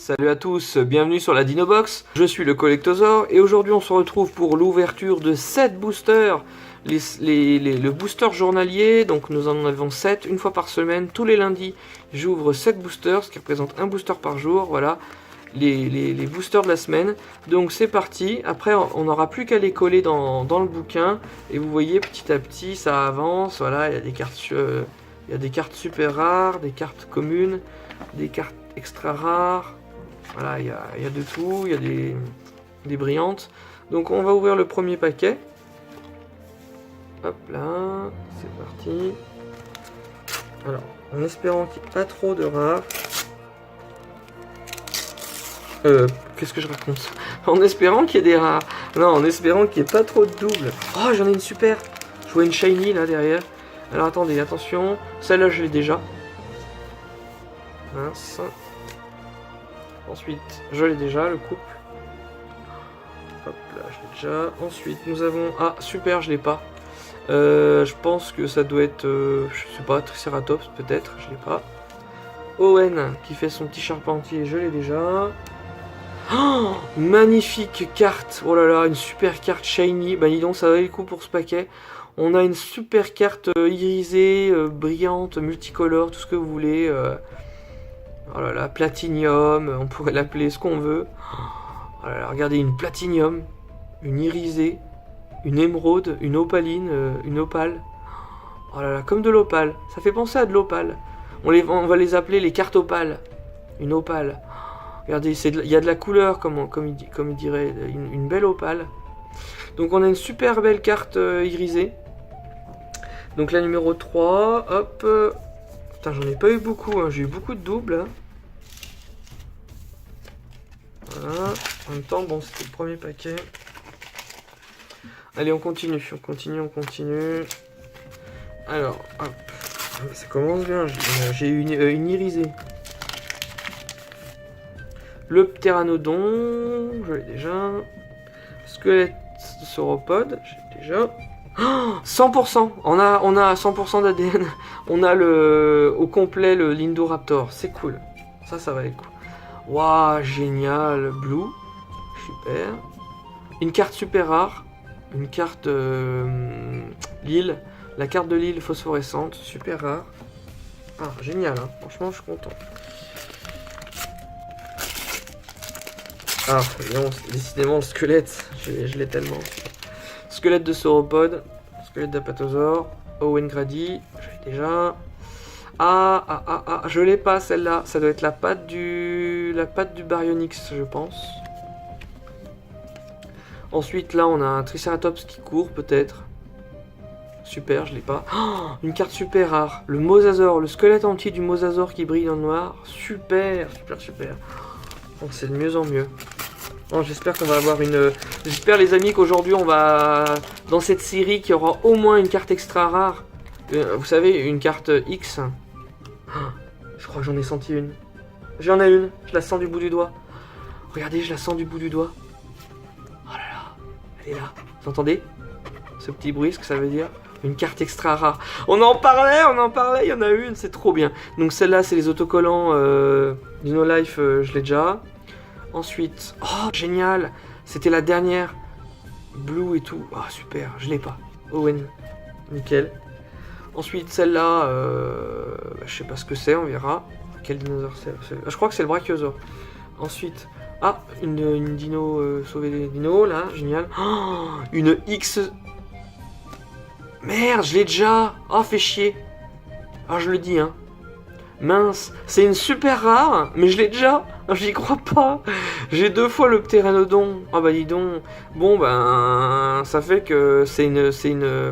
Salut à tous, bienvenue sur la Dinobox, je suis le Collectosaur et aujourd'hui on se retrouve pour l'ouverture de 7 boosters, le booster journalier, donc nous en avons 7 une fois par semaine, tous les lundis j'ouvre 7 boosters, ce qui représente un booster par jour, voilà, les boosters de la semaine, donc c'est parti, après on n'aura plus qu'à les coller dans le bouquin, et vous voyez petit à petit ça avance, voilà, il y a des cartes super rares, des cartes communes, des cartes extra rares. Voilà, il y a de tout, il y a des brillantes. Donc on va ouvrir le premier paquet. Hop là, c'est parti. Alors, en espérant qu'il n'y ait pas trop de rares. Qu'est-ce que je raconte? En espérant qu'il y ait des rares. Non, en espérant qu'il n'y ait pas trop de doubles. Oh, j'en ai une super. Je vois une shiny là derrière. Alors attendez, attention. Celle-là, je l'ai déjà. Mince. Ensuite, je l'ai déjà, le couple. Hop là, je l'ai déjà. Ensuite, nous avons... Ah, super, je l'ai pas. Je pense que ça doit être... je sais pas, Triceratops, peut-être. Je l'ai pas. Owen, qui fait son petit charpentier, je l'ai déjà. Oh, magnifique carte. Oh là là, une super carte shiny. Bah dis donc, ça valait le coup pour ce paquet. On a une super carte irisée, brillante, multicolore, tout ce que vous voulez. Oh là là, platinium, on pourrait l'appeler ce qu'on veut. Oh là là, regardez, une platinium, une irisée, une émeraude, une opaline, une opale. Oh là là, comme de l'opale. Ça fait penser à de l'opale. On va les appeler les cartes opales. Une opale. Regardez, il y a de la couleur, comme il dirait, une belle opale. Donc on a une super belle carte irisée. Donc la numéro 3, hop. Putain, j'en ai pas eu beaucoup, hein. J'ai eu beaucoup de doubles. Hein. Voilà. En même temps, bon, c'était le premier paquet. Allez, on continue. Alors, hop. Ça commence bien. J'ai eu une irisée. Le pteranodon, je l'ai déjà. Squelette de sauropode, j'ai déjà. Oh, 100%. On a 100% d'ADN. On a au complet le Lindoraptor. C'est cool. Ça va être cool. Waouh, génial. Blue. Super. Une carte super rare. Une carte l'île. La carte de l'île phosphorescente. Super rare. Ah, génial. Hein. Franchement, je suis content. Ah, non, décidément, le squelette. Je l'ai tellement. Squelette de sauropode. Squelette d'apatosaure. Owen Grady. Je l'ai déjà. Ah, je l'ai pas celle-là. Ça doit être la patte du Baryonyx, je pense. Ensuite, là, on a un Triceratops qui court, peut-être. Super, je l'ai pas. Oh, une carte super rare. Le Mosasaur, le squelette entier du Mosasaur qui brille dans le noir. Super. Oh, c'est de mieux en mieux. Oh, j'espère qu'on va avoir une... J'espère, les amis, qu'aujourd'hui, on va... Dans cette série, qu'il y aura au moins une carte extra rare. Vous savez, une carte X. Oh, je crois que j'en ai senti une. J'en ai une. Je la sens du bout du doigt. Regardez, je la sens du bout du doigt. Oh là là. Elle est là. Vous entendez ce petit bruit, ce que ça veut dire? Une carte extra rare. On en parlait, il y en a une, c'est trop bien. Donc celle-là, c'est les autocollants Dino Life, je l'ai déjà. Ensuite, oh génial, c'était la dernière. Blue et tout, ah oh, super, je l'ai pas. Owen, nickel. Ensuite, celle-là, je sais pas ce que c'est, on verra. Quel dinosaure c'est? Je crois que c'est le Brachiosaure. Ensuite, ah, une dino, sauver des dinos, là, génial. Oh, une X... Merde, je l'ai déjà. Oh, fait chier. Ah, je le dis, hein. Mince, c'est une super rare, mais je l'ai déjà. J'y crois pas. J'ai 2 fois le pteranodon. Ah bah dis donc. Bon ben, ça fait que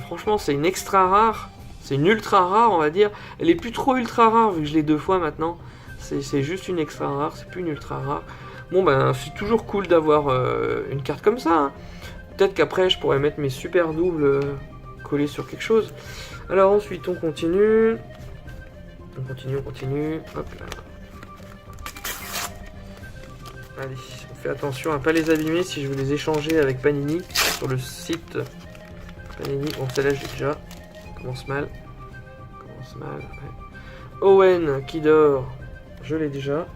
franchement, c'est une extra rare. C'est une ultra rare, on va dire. Elle est plus trop ultra rare vu que je l'ai 2 fois maintenant. C'est juste une extra rare, c'est plus une ultra rare. Bon ben, c'est toujours cool d'avoir une carte comme ça. Hein. Peut-être qu'après, je pourrais mettre mes super doubles collés sur quelque chose. Alors ensuite, on continue. On continue. Hop là. Allez, on fait attention à pas les abîmer si je veux les échanger avec Panini sur le site Panini. Bon, celle-là, j'ai déjà. Commence mal. Ouais. Owen qui dort, je l'ai déjà.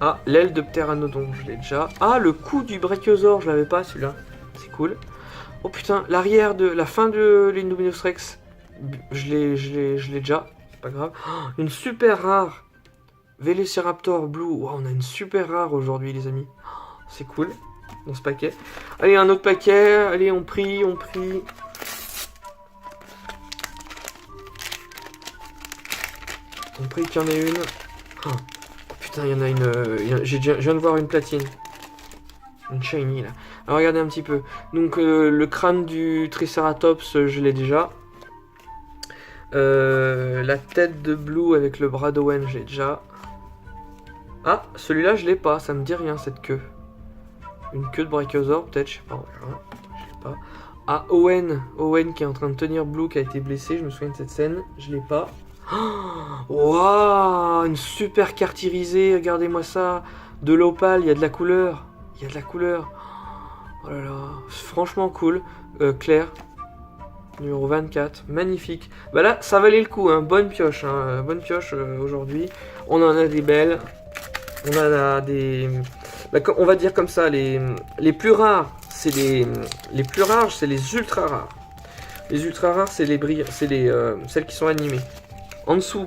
Ah, l'aile de Pteranodon, je l'ai déjà. Ah, le cou du Brachiosaure, je l'avais pas celui-là. C'est cool. Oh putain, l'arrière de la fin de l'Indominus Rex, je l'ai déjà. C'est pas grave. Oh, une super rare Velociraptor Blue. Wow, on a une super rare aujourd'hui, les amis. Oh, c'est cool dans ce paquet. Allez, un autre paquet. Allez, on prie, on prie. On prie qu'il y en ait une. Oh, putain, il y en a une. Je viens de voir une platine. Une shiny là. Alors regardez un petit peu. Donc le crâne du Triceratops, je l'ai déjà. La tête de Blue avec le bras d'Owen, j'ai déjà. Ah, celui-là, je l'ai pas. Ça me dit rien cette queue. Une queue de Brachiosaure, peut-être, je sais pas. Je sais pas. Ah, Owen qui est en train de tenir Blue, qui a été blessé. Je me souviens de cette scène. Je l'ai pas. Waouh, une super carte irisée. Regardez-moi ça. De l'opale, il y a de la couleur. Il y a de la couleur. Oh là là, franchement cool. Claire, numéro 24, magnifique. Bah là, ça valait le coup, hein. Bonne pioche, hein. Bonne pioche aujourd'hui. On en a des belles. On en a des... Bah, on va dire comme ça, les plus rares, c'est les plus rares, c'est les ultra rares. Les ultra rares, c'est celles qui sont animées. En dessous,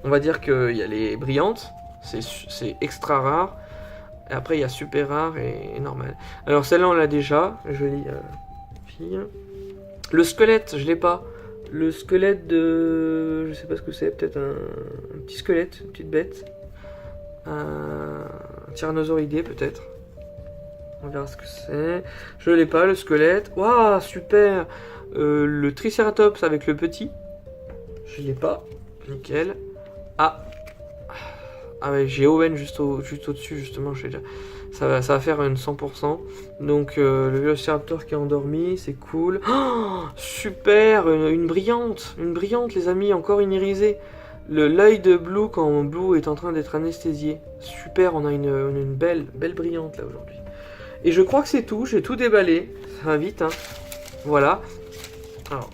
on va dire qu'il y a les brillantes, c'est extra rare. Et après, il y a super rare et normal. Alors, celle-là, on l'a déjà. Jolie fille. Le squelette, je l'ai pas. Le squelette de... Je sais pas ce que c'est. Peut-être un petit squelette, une petite bête. Un tyrannosauridé, peut-être. On verra ce que c'est. Je l'ai pas, le squelette. Waouh, super. Le Triceratops avec le petit. Je l'ai pas. Nickel. Ah ouais, j'ai Owen juste au-dessus, justement, je sais déjà. Ça va faire une 100%. Donc, le Velociraptor qui est endormi, c'est cool. Oh, super, une brillante, les amis, encore une irisée. L'œil de Blue quand Blue est en train d'être anesthésié. Super, on a une belle brillante là aujourd'hui. Et je crois que c'est tout, j'ai tout déballé. Ça va vite, hein. Voilà. Alors.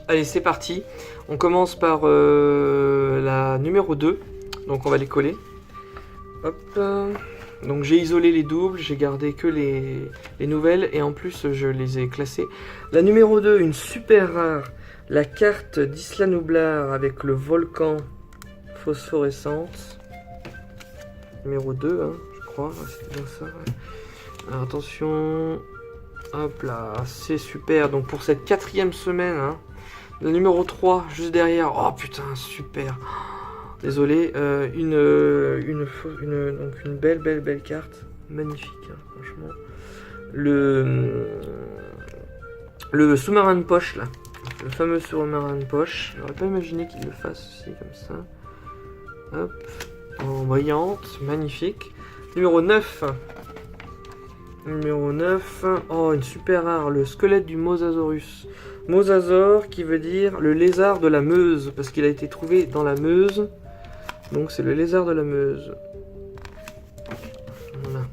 Allez, c'est parti. On commence par la numéro 2. Donc on va les coller. Hop. Donc j'ai isolé les doubles, j'ai gardé que les nouvelles et en plus je les ai classées. La numéro 2, une super rare. La carte d'Isla Nublar avec le volcan phosphorescente. Numéro 2, hein, je crois. Ah, c'était bien ça. Ouais. Alors, attention. Hop là, c'est super. Donc pour cette 4e semaine, hein, le numéro 3, juste derrière. Oh putain, super. Désolé, donc une belle carte. Magnifique, hein, franchement. Le sous-marin de poche, là. Le fameux sous-marin de poche. J'aurais pas imaginé qu'il le fasse aussi, comme ça. Hop. En brillante, magnifique. Numéro 9. Numéro 9. Oh, une super rare. Le squelette du Mosasaurus. Mosasaur qui veut dire le lézard de la Meuse. Parce qu'il a été trouvé dans la Meuse. Donc c'est le lézard de la Meuse. Voilà.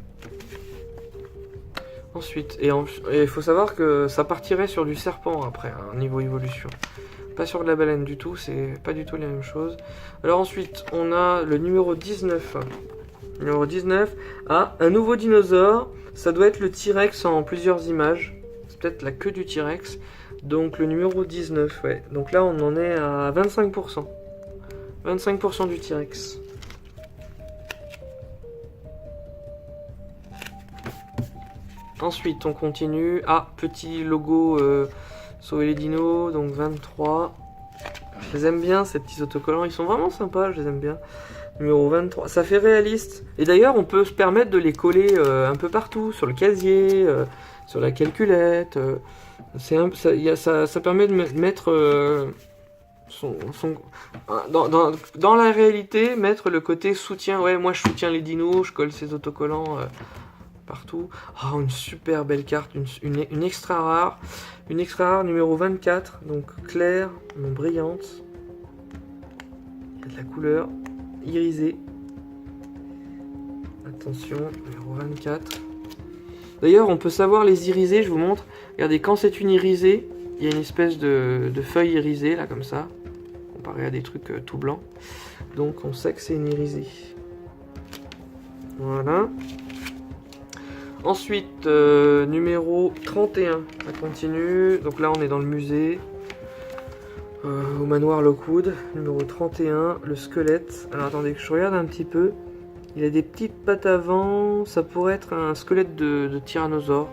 Ensuite, et il faut savoir que ça partirait sur du serpent après, hein, niveau évolution. Pas sur de la baleine du tout, c'est pas du tout la même chose. Alors ensuite, on a le numéro 19. Numéro 19. Ah, un nouveau dinosaure. Ça doit être le T-Rex en plusieurs images. C'est peut-être la queue du T-Rex. Donc le numéro 19, ouais. Donc là, on en est à 25%. 25% du T-Rex. Ensuite, on continue. Ah, petit logo Sauver les dinos, donc 23. Je les aime bien, ces petits autocollants. Ils sont vraiment sympas, je les aime bien. Numéro 23. Ça fait réaliste. Et d'ailleurs, on peut se permettre de les coller un peu partout. Sur le casier, sur la calculette. Ça permet de mettre... dans la réalité, mettre le côté soutien. Ouais, moi je soutiens les dinos, je colle ces autocollants partout. Oh, une super belle carte, une extra rare. Une extra rare numéro 24, donc claire, mais brillante. Il y a de la couleur, irisée. Attention, numéro 24. D'ailleurs, on peut savoir les irisés, je vous montre. Regardez, quand c'est une irisée, il y a une espèce de feuille irisée, là, comme ça. Comparé à des trucs tout blancs. Donc, on sait que c'est une irisée. Voilà. Ensuite, numéro 31, ça continue. Donc là, on est dans le musée. Au manoir Lockwood, numéro 31, le squelette. Alors attendez que je regarde un petit peu. Il a des petites pattes avant. Ça pourrait être un squelette de tyrannosaure.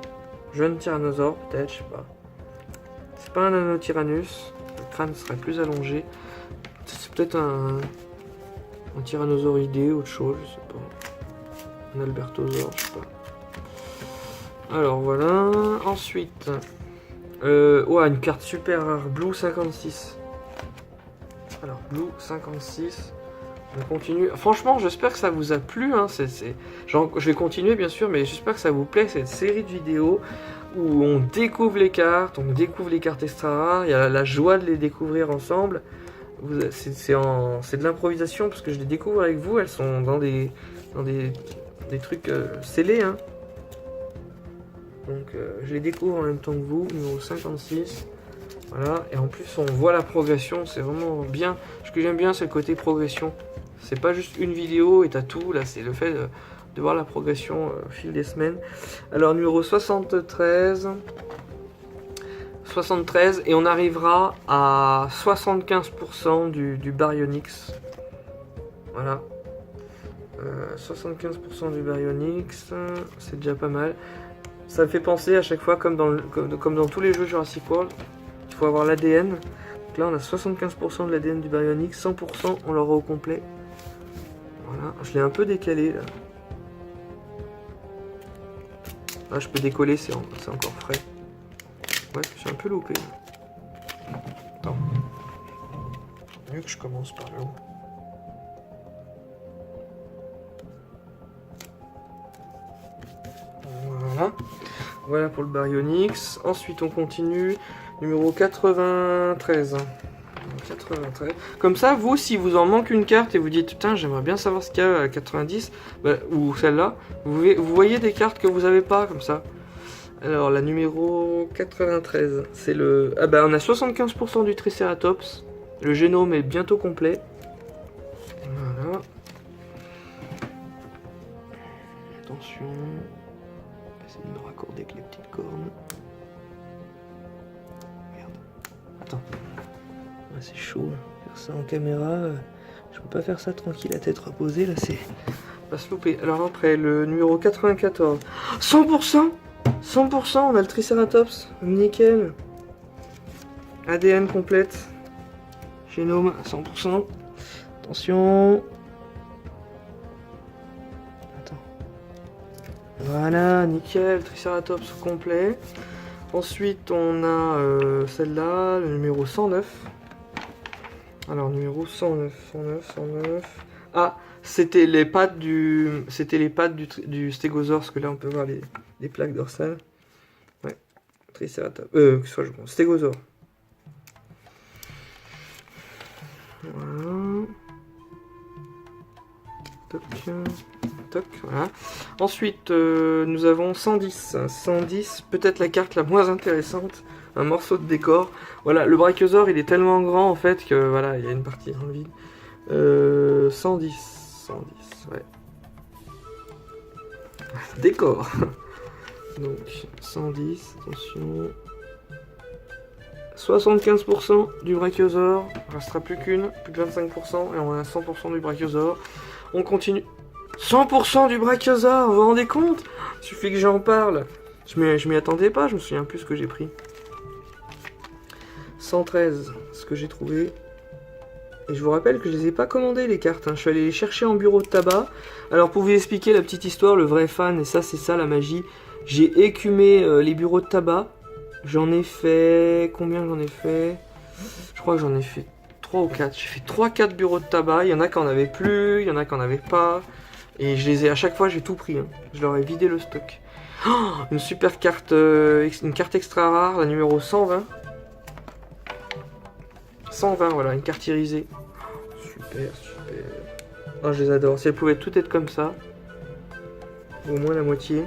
Jeune tyrannosaure, peut-être, je sais pas. C'est pas un Anotyrannus. Le crâne serait plus allongé. C'est peut-être un tyrannosauridé, autre chose, je sais pas. Un albertosaure, je sais pas. Alors voilà. Ensuite, ouais, une carte super rare, Blue 56. Alors, Blue 56. On continue. Franchement, j'espère que ça vous a plu. Hein. Genre, je vais continuer, bien sûr, mais j'espère que ça vous plaît, cette série de vidéos où on découvre les cartes, on découvre les cartes extra rares. Il y a la joie de les découvrir ensemble. C'est de l'improvisation parce que je les découvre avec vous. Elles sont dans des trucs scellés. Hein. Donc, je les découvre en même temps que vous. Numéro 56. Voilà, et en plus on voit la progression, c'est vraiment bien. Ce que j'aime bien, c'est le côté progression. C'est pas juste une vidéo et t'as tout, là c'est le fait de voir la progression au fil des semaines. Alors numéro 73, et on arrivera à 75% du Baryonyx. Voilà. 75% du Baryonyx, c'est déjà pas mal. Ça me fait penser à chaque fois, comme dans tous les jeux Jurassic World, il faut avoir l'ADN. Donc là, on a 75% de l'ADN du Baryonyx, 100% on l'aura au complet. Voilà, je l'ai un peu décalé là. Là, je peux décoller, c'est encore frais. Ouais, je suis un peu loupé. Attends. Mieux que je commence par le haut. Voilà. Voilà pour le Baryonyx. Ensuite, on continue. Numéro 93. 93. Comme ça, vous, si vous en manque une carte et vous dites putain, j'aimerais bien savoir ce qu'il y a à 90, bah, ou celle-là, vous voyez des cartes que vous avez pas, comme ça. Alors, la numéro 93, c'est le... Ah bah, on a 75% du Triceratops. Le génome est bientôt complet. Voilà. Attention. Essayer de me raccorder avec les petites cornes. Merde. Attends. Ouais, c'est chaud. Faire ça en caméra, je peux pas faire ça tranquille, la tête reposée, là c'est... Pas se louper. Alors après, le numéro 94. 100%, 100%, on a le Triceratops. Nickel. ADN complète. Génome, 100%. Attention. Attends. Voilà, nickel. Triceratops complet. Ensuite, on a celle-là, le numéro 109. Alors, numéro 109. Ah, c'était les pattes du stégosaure, parce que là, on peut voir les plaques dorsales. Ouais, Triceratops. Que soit je pense. Stégosaure. Voilà. Toc. Toc, voilà. Ensuite, nous avons 110. 110, peut-être la carte la moins intéressante. Un morceau de décor. Voilà, le brachiosaure, il est tellement grand, en fait, que voilà, il y a une partie dans le vide. 110, ouais. Décor. Donc, 110, attention. 75% du brachiosaure. Il ne restera plus qu'une, plus de 25%, et on a 100% du brachiosaure. On continue. 100% du brachiosaure, vous vous rendez compte? Il suffit que j'en parle. Je m'y attendais pas, je me souviens plus ce que j'ai pris. 113, ce que j'ai trouvé. Et je vous rappelle que je les ai pas commandées les cartes, hein. Je suis allé les chercher en bureau de tabac. Alors pour vous expliquer la petite histoire, le vrai fan, et ça c'est ça la magie, j'ai écumé les bureaux de tabac. J'en ai fait... Combien j'en ai fait? Je crois que j'en ai fait 3 ou 4. J'ai fait 3-4 bureaux de tabac. Il y en a qui en avaient plus, il y en a qui en avaient pas. Et je les ai, à chaque fois, j'ai tout pris. Hein. Je leur ai vidé le stock. Oh, une super carte, une carte extra rare, la numéro 120. 120, voilà, une carte irisée. Super. Oh, je les adore. Si elles pouvaient toutes être comme ça, au moins la moitié.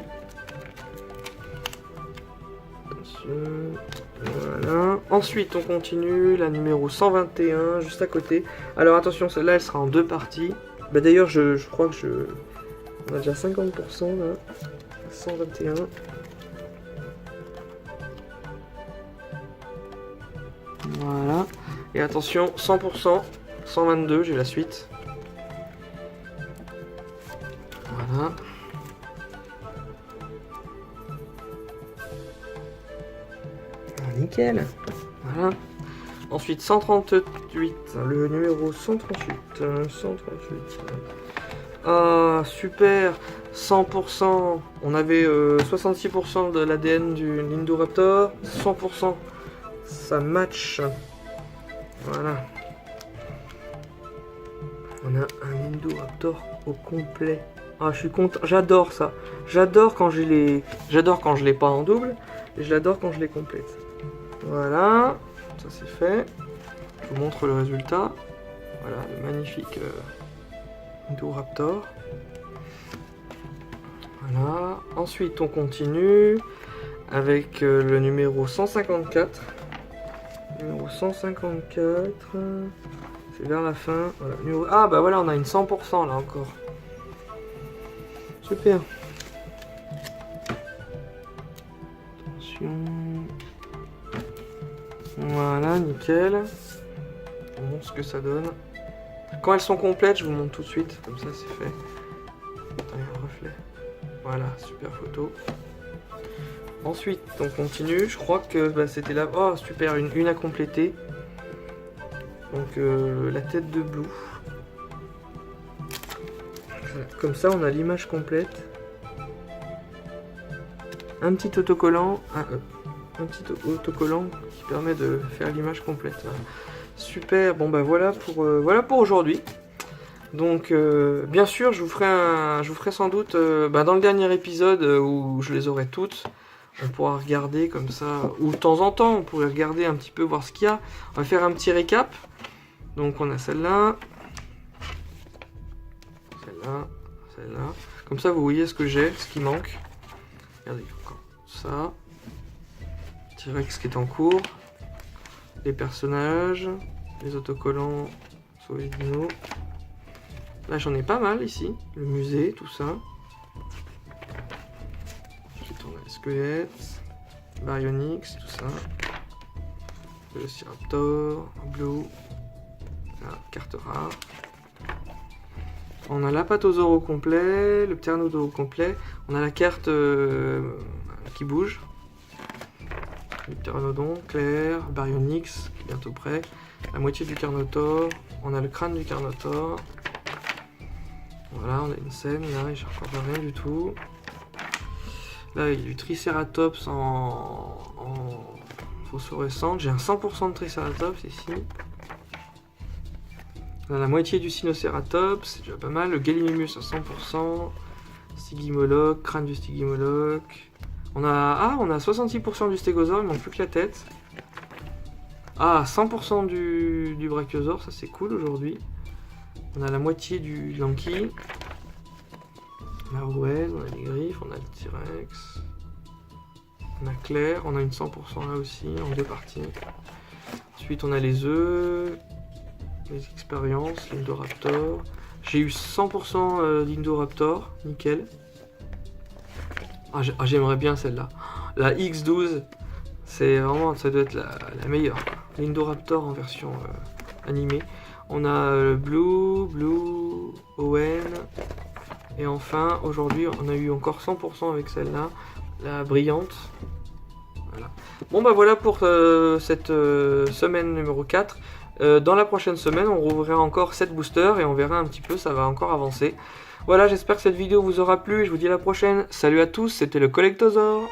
Voilà. Ensuite, on continue la numéro 121, juste à côté. Alors attention, celle-là, elle sera en 2 parties. Bah d'ailleurs, je crois que On a déjà 50% là. 121. Voilà. Et attention, 100%. 122, j'ai la suite. Voilà. Ah, nickel. Voilà. Ensuite, 138. Le numéro 138. 138. Ah, super. 100%. On avait 66% de l'ADN du Lindoraptor. 100%. Ça match. Voilà. On a un Lindoraptor au complet. Ah, je suis content. J'adore ça. J'adore quand je l'ai pas en double. Et je l'adore quand je les complète. Voilà. Ça c'est fait. Je vous montre le résultat. Voilà, le magnifique Lindoraptor. Voilà. Ensuite, on continue avec le numéro 154. Numéro 154. C'est vers la fin. Voilà. Ah bah voilà, on a une 100% là encore. Super. Attention. Voilà, nickel. On montre ce que ça donne. Quand elles sont complètes, je vous montre tout de suite. Comme ça, c'est fait. Attends, il y a un reflet. Voilà, super photo. Ensuite, on continue. Je crois que bah, c'était là. Oh, super, une à compléter. Donc, la tête de Blue. Comme ça, on a l'image complète. Un petit autocollant. Un petit autocollant qui permet de faire l'image complète. Voilà. Super. Bon, bah voilà pour aujourd'hui. Donc, bien sûr, je vous ferai sans doute dans le dernier épisode où je les aurai toutes. On pourra regarder comme ça, ou de temps en temps, on pourrait regarder un petit peu, voir ce qu'il y a. On va faire un petit récap. Donc, on a celle-là. Celle-là. Celle-là. Comme ça, vous voyez ce que j'ai, ce qui manque. Regardez, encore ça. T-Rex qui est en cours. Les personnages. Les autocollants sur les dinos. Là, j'en ai pas mal ici. Le musée, tout ça. Ensuite, on a les squelettes. Baryonyx, tout ça. Le Velociraptor. Blue. La carte rare. On a l'Apatosaure au complet. Le Pteranodon au complet. On a la carte qui bouge. Le Pteranodon, clair. Baryonyx, qui est bientôt prêt. La moitié du Carnotaure. On a le crâne du Carnotaure. Voilà, on a une scène là, et j'ai encore rien du tout. Là, il y a du Triceratops en phosphorescente. J'ai un 100% de Triceratops ici. On a la moitié du Sinocératops, c'est déjà pas mal. Le Gallimimus à 100%. Stygimoloch, crâne du Stygimoloch. On a 66% du Stégosaure, il manque plus que la tête. Ah, 100% du Brachiosaure, ça c'est cool aujourd'hui. On a la moitié du Lanky. La rouelle, on a les griffes, on a le T-Rex. On a Claire, on a une 100% là aussi, en deux parties. Ensuite, on a les œufs, les expériences, Lindoraptor. J'ai eu 100% Lindoraptor, nickel. J'aimerais bien celle-là. La X12, c'est vraiment, ça doit être la meilleure. Lindoraptor en version animée. On a Blue, Owen. Et enfin, aujourd'hui, on a eu encore 100% avec celle-là. La brillante. Voilà. Bon, bah voilà pour cette semaine numéro 4. Dans la prochaine semaine, on rouvrira encore 7 boosters et on verra un petit peu, ça va encore avancer. Voilà, j'espère que cette vidéo vous aura plu et je vous dis à la prochaine. Salut à tous, c'était le Collectosaure.